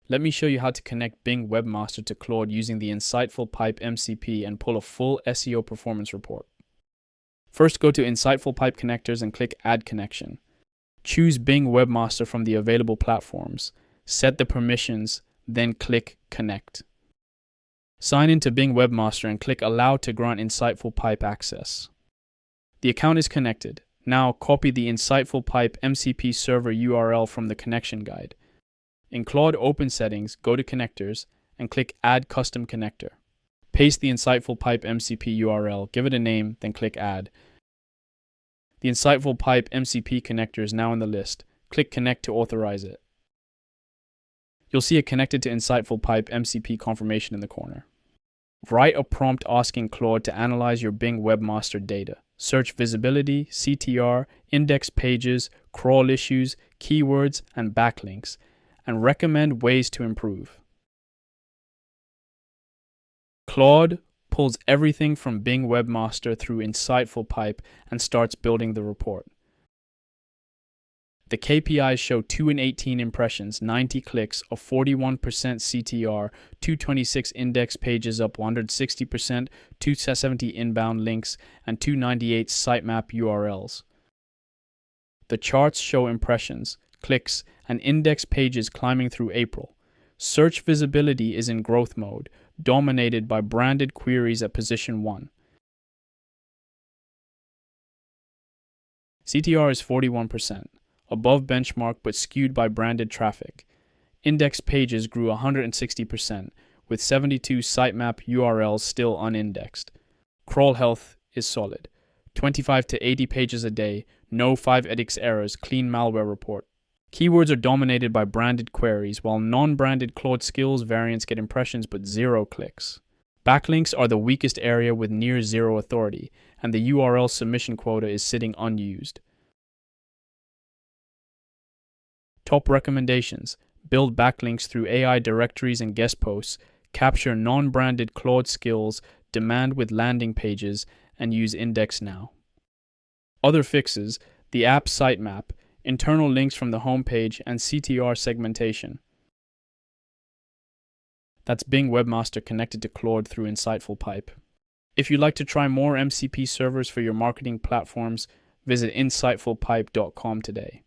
Let me show you how to connect Bing Webmaster to Claude using the InsightfulPipe MCP and pull a full SEO performance report. First, go to InsightfulPipe connectors and click Add Connection. Choose Bing Webmaster from the available platforms. Set the permissions, then click Connect. Sign into Bing Webmaster and click Allow to grant InsightfulPipe access. The account is connected. Now copy the InsightfulPipe MCP Server URL from the connection guide. In Claude Open Settings, go to Connectors and click Add Custom Connector. Paste the InsightfulPipe MCP URL, give it a name, then click Add. The InsightfulPipe MCP connector is now in the list. Click Connect to authorize it. You'll see a Connected to InsightfulPipe MCP confirmation in the corner. Write a prompt asking Claude to analyze your Bing Webmaster data. Search visibility, CTR, index pages, crawl issues, keywords, and backlinks, and recommend ways to improve. Claude pulls everything from Bing Webmaster through InsightfulPipe and starts building the report. The KPIs show 2 in 18 impressions, 90 clicks, a 41% CTR, 226 index pages up 160%, 270 inbound links, and 298 sitemap URLs. The charts show impressions, clicks, and index pages climbing through April. Search visibility is in growth mode, dominated by branded queries at position 1. CTR is 41%. Above benchmark but skewed by branded traffic. Index pages grew 160%, with 72 sitemap URLs still unindexed. Crawl health is solid. 25 to 80 pages a day, no 5 edX errors, clean malware report. Keywords are dominated by branded queries, while non-branded Claude skills variants get impressions but 0 clicks. Backlinks are the weakest area with near 0 authority, and the URL submission quota is sitting unused. Top recommendations: build backlinks through AI directories and guest posts, capture non-branded Claude skills, demand with landing pages, and use index now. Other fixes: the app sitemap, internal links from the homepage, and CTR segmentation. That's Bing Webmaster connected to Claude through InsightfulPipe. If you'd like to try more MCP servers for your marketing platforms, visit insightfulpipe.com today.